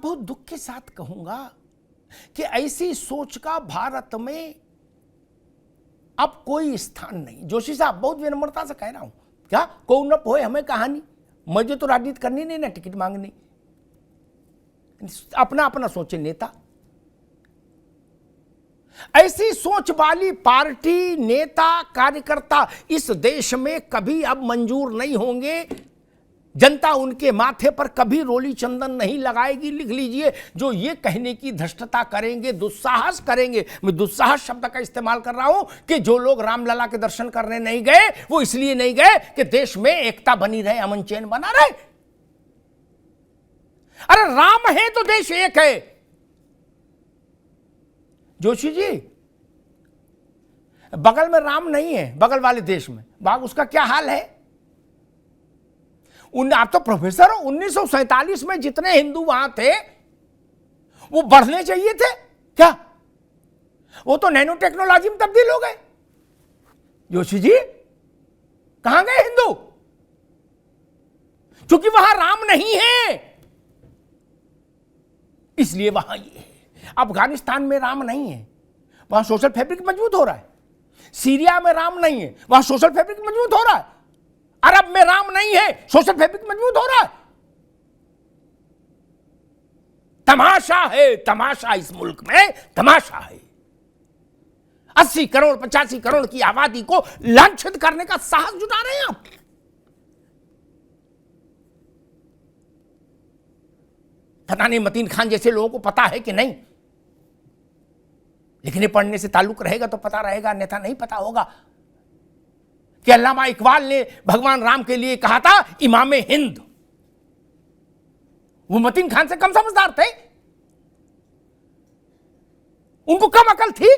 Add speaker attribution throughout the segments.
Speaker 1: बहुत दुख के साथ कहूंगा कि ऐसी सोच का भारत में अब कोई स्थान नहीं। जोशी साहब, बहुत विनम्रता से कह रहा हूं, क्या को न पोए हमें कहानी, मुझे तो राजनीति करनी नहीं ना टिकट मांगनी। अपना अपना सोचे नेता। ऐसी सोच वाली पार्टी, नेता, कार्यकर्ता इस देश में कभी अब मंजूर नहीं होंगे। जनता उनके माथे पर कभी रोली चंदन नहीं लगाएगी। लिख लीजिए, जो ये कहने की धृष्टता करेंगे, दुस्साहस करेंगे, मैं दुस्साहस शब्द का इस्तेमाल कर रहा हूं कि जो लोग रामलला के दर्शन करने नहीं गए वो इसलिए नहीं गए कि देश में एकता बनी रहे, अमन चैन बना रहे। अरे राम है तो देश एक है। जोशी जी, बगल में राम नहीं है, बगल वाले देश में बाग, उसका क्या हाल है? आप तो प्रोफेसर हो। 1947 में जितने हिंदू वहां थे वो बढ़ने चाहिए थे क्या? वो तो नैनो टेक्नोलॉजी में तब्दील हो गए। जोशी जी, कहां गए हिंदू? क्योंकि वहां राम नहीं है, इसलिए वहां ये है। अफगानिस्तान में राम नहीं है, वहां सोशल फैब्रिक मजबूत हो रहा है। सीरिया में राम नहीं है, वहां सोशल फैब्रिक मजबूत हो रहा है। अरब में राम नहीं है, सोशल फैब्रिक मजबूत हो रहा है। तमाशा है, तमाशा इस मुल्क में तमाशा है। 80 करोड़ 85 करोड़ की आबादी को लांछित करने का साहस जुटा रहे हैं आप। पता नहीं मतीन खान जैसे लोगों को पता है कि नहीं, लिखने पढ़ने से ताल्लुक रहेगा तो पता रहेगा, अन्यथा नहीं पता होगा कि अल्लामा इकबाल ने भगवान राम के लिए कहा था इमामे हिंद। वो मतीन खान से कम समझदार थे, उनको कम अकल थी।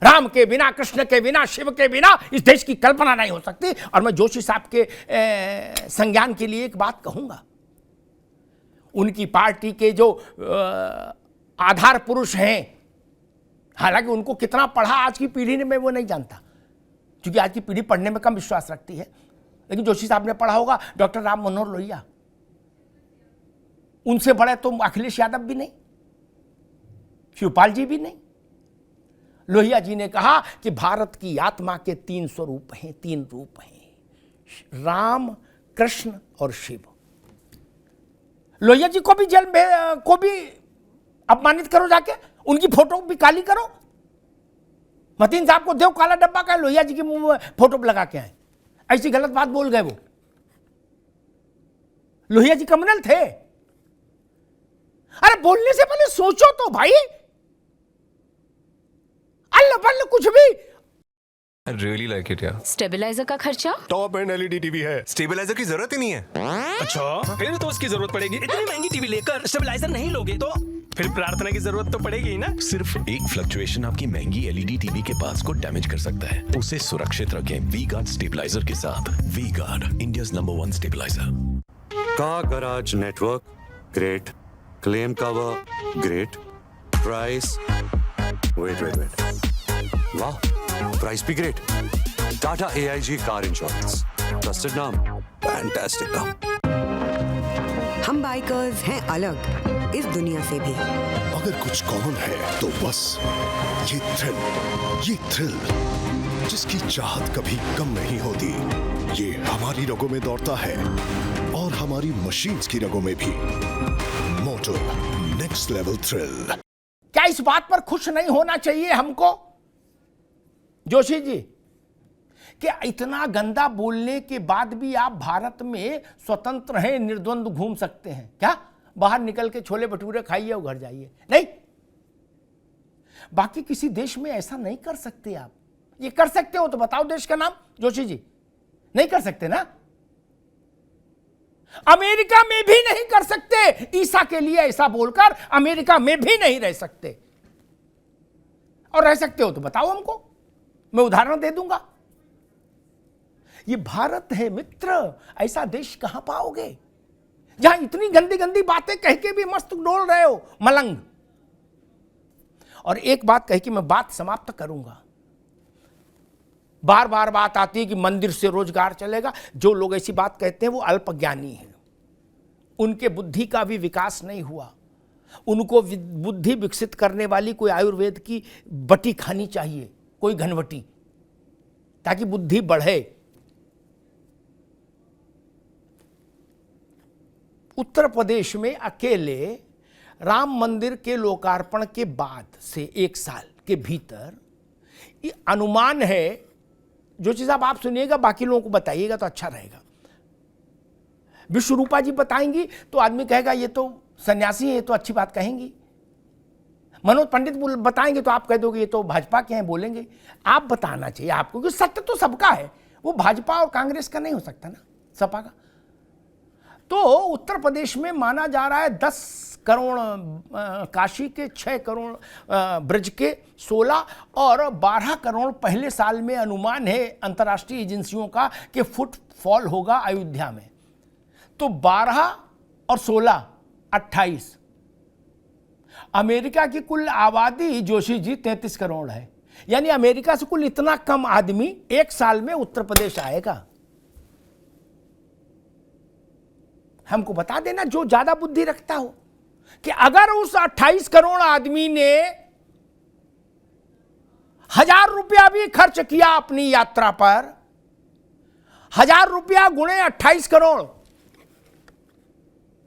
Speaker 1: राम के बिना, कृष्ण के बिना, शिव के बिना इस देश की कल्पना नहीं हो सकती। और मैं जोशी साहब के संज्ञान के लिए एक बात कहूंगा, उनकी पार्टी के जो आधार पुरुष हैं, हालांकि उनको कितना पढ़ा आज की पीढ़ी ने मैं वो नहीं जानता, क्योंकि आज की पीढ़ी पढ़ने में कम विश्वास रखती है, लेकिन जोशी साहब ने पढ़ा होगा। डॉक्टर राम मनोहर लोहिया, उनसे बड़े तो अखिलेश यादव भी नहीं, शिवपाल जी भी नहीं। लोहिया जी ने कहा कि भारत की आत्मा के 3 स्वरूप हैं, 3 रूप हैं, राम, कृष्ण और शिव। लोहिया जी को भी जेल में को भी अपमानित करो, जाके उनकी फोटो भी काली करो। मतीन साहब को देव काला डब्बा का, लोहिया जी की मुंह में फोटो लगा के आए, ऐसी गलत बात बोल गए वो। लोहिया जी क्रिमिनल थे। अरे बोलने से पहले सोचो तो भाई, अल्लाह बल्ला कुछ भी।
Speaker 2: I really like it यार।
Speaker 3: स्टेबलाइजर का खर्चा?
Speaker 4: टॉप एंड एलईडी टीवी है,
Speaker 2: स्टेबलाइजर की जरूरत ही नहीं है।
Speaker 5: अच्छा, फिर तो उसकी जरूरत पड़ेगी। इतनी महंगी टीवी लेकर स्टेबलाइजर नहीं लोगे तो फिर प्रार्थना की जरूरत तो पड़ेगी ही ना।
Speaker 6: सिर्फ एक फ्लक्चुएशन आपकी महंगी एलईडी टीवी के पास को डैमेज कर सकता है। उसे सुरक्षित रखें वी गार्ड स्टेबलाइजर के साथ। V Guard, India's number 1 stabiliser.
Speaker 4: Car garage network great, claim cover great, price wait वाह, प्राइस भी great. Tata AIG car insurance, trusted नाम, फैंटास्टिक नाम।
Speaker 7: हम बाइकर्स हैं अलग इस दुनिया से भी।
Speaker 8: अगर कुछ कॉमन है तो बस ये थ्रिल जिसकी चाहत कभी कम नहीं होती। ये हमारी रगों में दौड़ता है और हमारी मशीन्स की रगों में भी। मोटो नेक्स्ट लेवल थ्रिल।
Speaker 1: क्या इस बात पर खुश नहीं होना चाहिए हमको जोशी जी कि इतना गंदा बोलने के बाद भी आप भारत में स्वतंत्र हैं, निर्द्वंद घूम सकते हैं? क्या बाहर निकल के छोले भटूरे खाइए और घर जाइए? नहीं, बाकी किसी देश में ऐसा नहीं कर सकते आप। ये कर सकते हो तो बताओ देश का नाम जोशी जी। नहीं कर सकते ना। अमेरिका में भी नहीं कर सकते। ईसा के लिए ऐसा बोलकर अमेरिका में भी नहीं रह सकते। और रह सकते हो तो बताओ हमको, मैं उदाहरण दे दूंगा। ये भारत है मित्र, ऐसा देश कहां पाओगे जहां इतनी गंदी गंदी बातें कह के भी मस्त डोल रहे हो मलंग। और एक बात कह के मैं बात समाप्त करूंगा। बार बार बात आती है कि मंदिर से रोजगार चलेगा। जो लोग ऐसी बात कहते हैं वो अल्पज्ञानी हैं। उनके बुद्धि का भी विकास नहीं हुआ। उनको बुद्धि विकसित करने वाली कोई आयुर्वेद की बटी खानी चाहिए, कोई घनवटी, ताकि बुद्धि बढ़े। उत्तर प्रदेश में अकेले राम मंदिर के लोकार्पण के बाद से 1 साल के भीतर ये अनुमान है, जोशी साहब आप सुनिएगा, बाकी लोगों को बताइएगा तो अच्छा रहेगा। विश्वरूपा जी बताएंगी तो आदमी कहेगा ये तो सन्यासी है, ये तो अच्छी बात कहेंगी। मनोज पंडित बताएंगे तो आप कह दोगे ये तो भाजपा के हैं, बोलेंगे। आप बताना चाहिए आपको, क्योंकि सत्य तो सबका है, वो भाजपा और कांग्रेस का नहीं हो सकता ना, सपा का। तो उत्तर प्रदेश में माना जा रहा है 10 करोड़ काशी के, 6 करोड़ ब्रज के, 16 और 12 करोड़ पहले साल में अनुमान है अंतर्राष्ट्रीय एजेंसियों का कि फुटफॉल होगा अयोध्या में। तो 12 और 16 28। अमेरिका की कुल आबादी जोशी जी 33 करोड़ है, यानी अमेरिका से कुल इतना कम आदमी 1 साल में उत्तर प्रदेश आएगा। हमको बता देना जो ज्यादा बुद्धि रखता हो कि अगर उस 28 करोड़ आदमी ने 1000 रुपया भी खर्च किया अपनी यात्रा पर, 1000 रुपया गुणे 28 करोड़,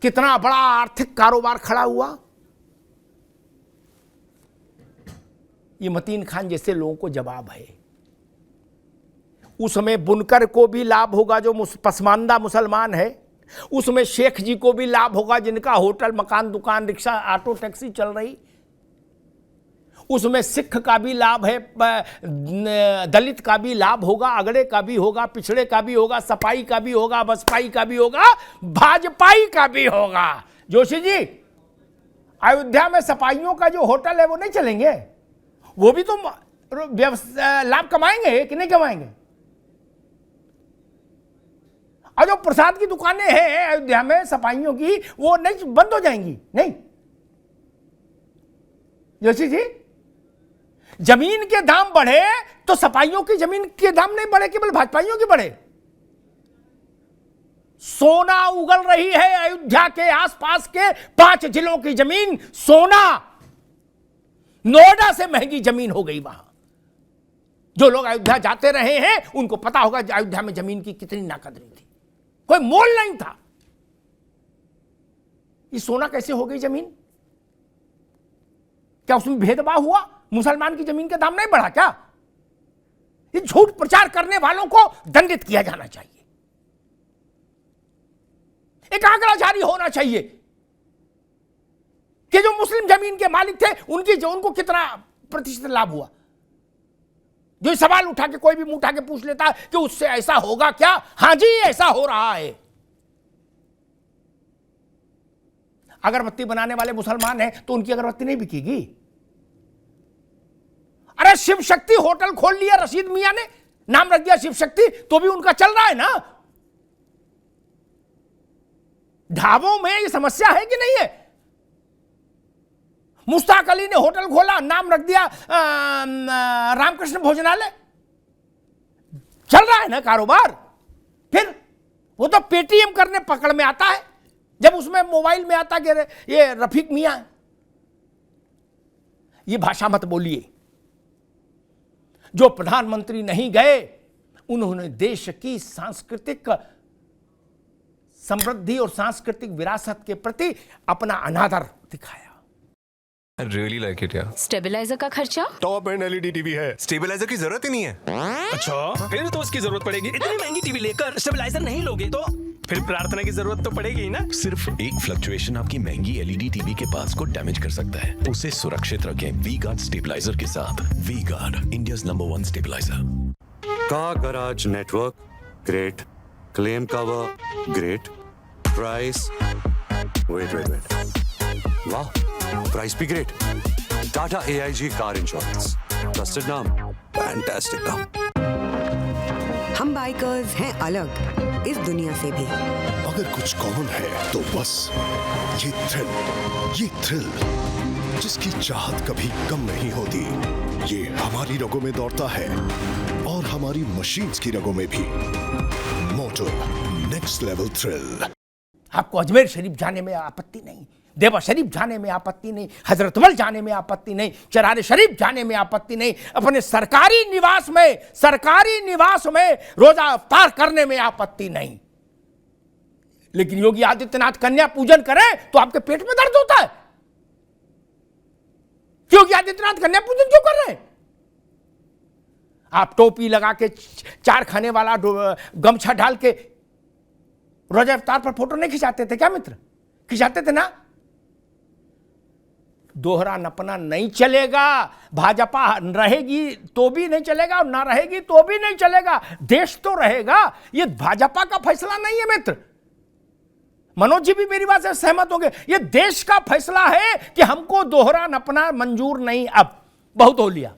Speaker 1: कितना बड़ा आर्थिक कारोबार खड़ा हुआ। ये मतीन खान जैसे लोगों को जवाब है। उसमें बुनकर को भी लाभ होगा जो पसमानदा मुसलमान है, उसमें शेख जी को भी लाभ होगा जिनका होटल, मकान, दुकान, रिक्शा, ऑटो, टैक्सी चल रही, उसमें सिख का भी लाभ है, दलित का भी लाभ होगा, अगड़े का भी होगा, पिछड़े का भी होगा, सपाई का भी होगा, बसपाई का भी होगा, भाजपाई का भी होगा। जोशी जी, अयोध्या में सपाइयों का जो होटल है वो नहीं चलेंगे, वो भी तो लाभ कमाएंगे कि नहीं कमाएंगे? और जो प्रसाद की दुकानें हैं अयोध्या में सपाइयों की, वो नहीं बंद हो जाएंगी? नहीं जोशी जी, जमीन के दाम बढ़े तो सपाइयों की जमीन के दाम नहीं बढ़े, केवल भाजपाइयों के बढ़े। सोना उगल रही है अयोध्या के आसपास के 5 जिलों की जमीन, सोना। नोएडा से महंगी जमीन हो गई वहां। जो लोग अयोध्या जाते रहे हैं उनको पता होगा अयोध्या में जमीन की कितनी नाकदरी थी, कोई मोल नहीं था। ये सोना कैसे हो गई जमीन? क्या उसमें भेदभाव हुआ? मुसलमान की जमीन का दाम नहीं बढ़ा क्या? ये झूठ प्रचार करने वालों को दंडित किया जाना चाहिए। एक आंकड़ा जारी होना चाहिए कि जो मुस्लिम जमीन के मालिक थे उनको कितना प्रतिशत लाभ हुआ। जो सवाल उठा के कोई भी मुंह उठा के पूछ लेता कि उससे ऐसा होगा क्या? हां जी, ऐसा हो रहा है। अगरबत्ती बनाने वाले मुसलमान हैं तो उनकी अगरबत्ती नहीं बिकेगी। अरे शिव शक्ति होटल खोल लिया रशीद मियां ने, नाम रख दिया शिव शक्ति, तो भी उनका चल रहा है ना। ढाबों में ये समस्या है कि नहीं है? मुश्ताक अली ने होटल खोला, नाम रख दिया रामकृष्ण भोजनालय, चल रहा है ना कारोबार। फिर वो तो पेटीएम करने पकड़ में आता है जब उसमें मोबाइल में आता कि ये रफीक मियां। ये भाषा मत बोलिए। जो प्रधानमंत्री नहीं गए उन्होंने देश की सांस्कृतिक समृद्धि और सांस्कृतिक विरासत के प्रति अपना अनादर दिखाया।
Speaker 2: I really like it, yeah.
Speaker 3: Stabiliser का खर्चा?
Speaker 8: टॉप एंड एलईडी टीवी है,
Speaker 2: स्टेबलाइजर की जरूरत ही नहीं है।
Speaker 5: अच्छा, फिर तो उसकी जरूरत पड़ेगी। इतनी महंगी टीवी लेकर स्टेबलाइजर नहीं लोगे तो फिर प्रार्थना की जरूरत तो पड़ेगी ही ना।
Speaker 6: सिर्फ एक फ्लक्चुएशन आपकी महंगी एलईडी टीवी के पार्ट्स को डैमेज कर सकता है। उसे सुरक्षित रखें वी गार्ड स्टेबलाइजर के साथ। V Guard, India's number 1 stabiliser.
Speaker 4: Car garage network great, claim cover great, price wait वाह, प्राइस भी great. Tata AIG car insurance, trusted नाम, फैंटास्टिक नाम।
Speaker 7: हम बाइकर्स हैं अलग इस दुनिया से भी।
Speaker 8: अगर कुछ कॉमन है तो बस ये थ्रिल जिसकी चाहत कभी कम नहीं होती। ये हमारी रगों में दौड़ता है और हमारी मशीन्स की रगों में भी। मोटो नेक्स्ट लेवल थ्रिल।
Speaker 1: आपको अजमेर शरीफ जाने में आपत्ति नहीं, देवा शरीफ जाने में आपत्ति नहीं, हजरतबल जाने में आपत्ति नहीं, चरार शरीफ जाने में आपत्ति नहीं, अपने सरकारी निवास में रोजा अफ्तार करने में आपत्ति नहीं। लेकिन योगी आदित्यनाथ कन्या पूजन करें तो आपके पेट में दर्द होता है। योगी आदित्यनाथ कन्या पूजन क्यों कर रहे हैं? आप टोपी लगा के चार खाने वाला गमछा डाल के रोजा इफ्तार पर फोटो नहीं खिंचाते थे क्या मित्र? खिंचाते थे ना। दोहरा नपना नहीं चलेगा। भाजपा रहेगी तो भी नहीं चलेगा और ना रहेगी तो भी नहीं चलेगा। देश तो रहेगा। ये भाजपा का फैसला नहीं है मित्र। मनोज जी भी मेरी बात से सहमत होंगे। ये देश का फैसला है कि हमको दोहरा नपना मंजूर नहीं। अब बहुत हो लिया,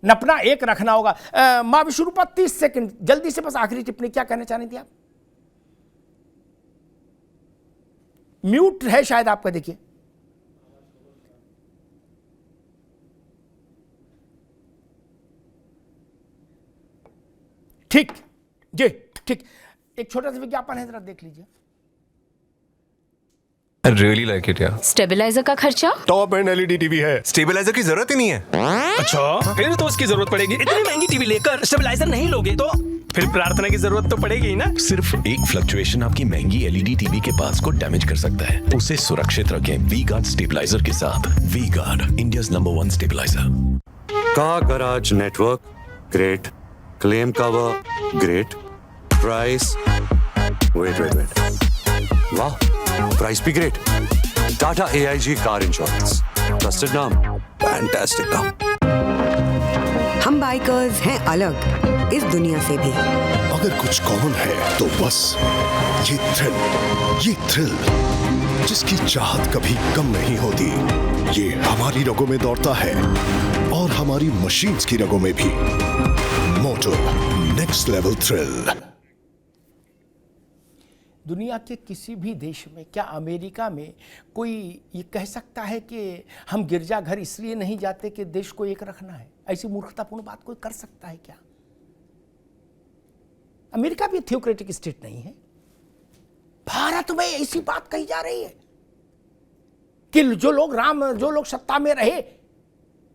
Speaker 1: नपना एक रखना होगा। मां विश्वरूपा 30 सेकंड जल्दी से, बस आखिरी टिप्पणी, क्या कहना चाह रही थी आप? म्यूट है शायद आपका, देखिए। ठीक जी, ठीक। एक छोटा सा विज्ञापन है, जरा देख लीजिए।
Speaker 2: I really like it, yeah.
Speaker 3: Stabiliser का खर्चा?
Speaker 8: टॉप एंड एलईडी टीवी है,
Speaker 2: स्टेबलाइजर की जरूरत ही नहीं है।
Speaker 5: अच्छा, फिर तो उसकी जरूरत पड़ेगी। इतनी महंगी टीवी लेकर स्टेबलाइजर नहीं लोगे तो फिर प्रार्थना की जरूरत तो पड़ेगी ही ना।
Speaker 6: सिर्फ एक फ्लक्चुएशन आपकी महंगी एलईडी टीवी के पास को डैमेज कर सकता है। उसे सुरक्षित रखें वी गार्ड स्टेबलाइजर के साथ। V Guard, India's number 1 stabiliser.
Speaker 4: Car garage network great, claim cover great, price wait वाह, प्राइस भी great. Tata AIG car insurance, trusted नाम, फैंटास्टिक नाम।
Speaker 7: हम बाइकर्स हैं अलग इस दुनिया से भी।
Speaker 8: अगर कुछ कॉमन है तो बस ये थ्रिल जिसकी चाहत कभी कम नहीं होती। ये हमारी रगों में दौड़ता है और हमारी मशीन्स की रगों में भी। मोटो नेक्स्ट लेवल थ्रिल।
Speaker 1: दुनिया के किसी भी देश में, क्या अमेरिका में कोई ये कह सकता है कि हम गिरजाघर इसलिए नहीं जाते कि देश को एक रखना है? ऐसी मूर्खतापूर्ण बात कोई कर सकता है क्या? अमेरिका भी थियोक्रेटिक स्टेट नहीं है। भारत में ऐसी बात कही जा रही है कि जो लोग सत्ता में रहे,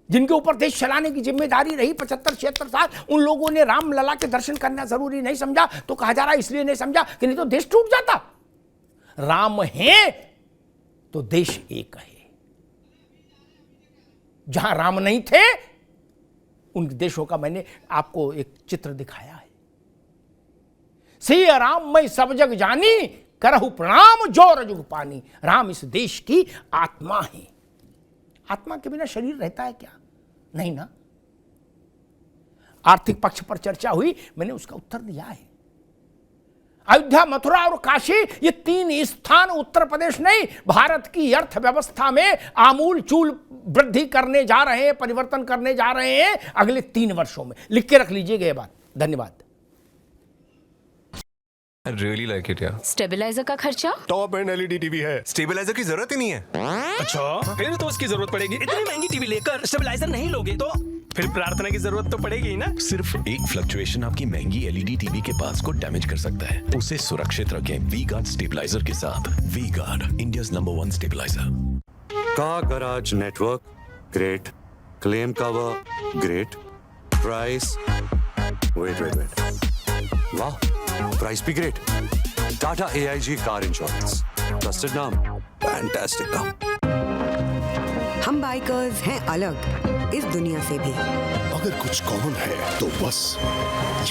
Speaker 1: जिनके ऊपर देश चलाने की जिम्मेदारी रही 75-76 साल, उन लोगों ने राम लला के दर्शन करना जरूरी नहीं समझा। तो कहा जा रहा है इसलिए नहीं समझा कि नहीं तो देश टूट जाता। राम है तो देश एक है। जहां राम नहीं थे उन देशों का मैंने आपको एक चित्र दिखाया है। सिया राम मैं सब जग जानी, करहु प्रणाम जो रजुग पानी। राम इस देश की आत्मा है। आत्मा के बिना शरीर रहता है क्या? नहीं ना। आर्थिक पक्ष पर चर्चा हुई, मैंने उसका उत्तर दिया है। अयोध्या, मथुरा और काशी, ये 3 स्थान उत्तर प्रदेश नहीं, भारत की अर्थव्यवस्था में आमूल चूल वृद्धि करने जा रहे हैं, परिवर्तन करने जा रहे हैं अगले 3 वर्षों में। लिख के रख लीजिएगा ये बात। धन्यवाद।
Speaker 2: I really like it, yeah.
Speaker 3: Stabiliser का खर्चा?
Speaker 8: टॉप एंड एलईडी टीवी है,
Speaker 2: स्टेबलाइजर की जरूरत ही नहीं है।
Speaker 5: अच्छा, फिर तो उसकी जरूरत पड़ेगी। इतनी महंगी टीवी लेकर स्टेबलाइजर नहीं लोगे तो फिर प्रार्थना की जरूरत तो पड़ेगी ही ना।
Speaker 6: सिर्फ एक फ्लक्चुएशन आपकी महंगी एलईडी टीवी के पास को डैमेज कर सकता है। उसे सुरक्षित रखें वी गार्ड स्टेबलाइजर के साथ। V Guard, India's number 1 stabiliser.
Speaker 4: Car garage network great, claim cover great, price wait वाह, प्राइस भी great. Tata AIG car insurance, trusted नाम, फैंटास्टिक नाम।
Speaker 7: हम बाइकर्स हैं अलग इस दुनिया से भी।
Speaker 8: अगर कुछ कॉमन है तो बस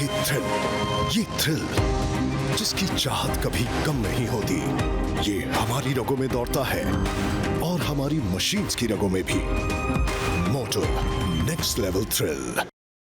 Speaker 8: ये थ्रिल जिसकी चाहत कभी कम नहीं होती। ये हमारी रगों में दौड़ता है और हमारी मशीन्स की रगों में भी। मोटो नेक्स्ट लेवल थ्रिल।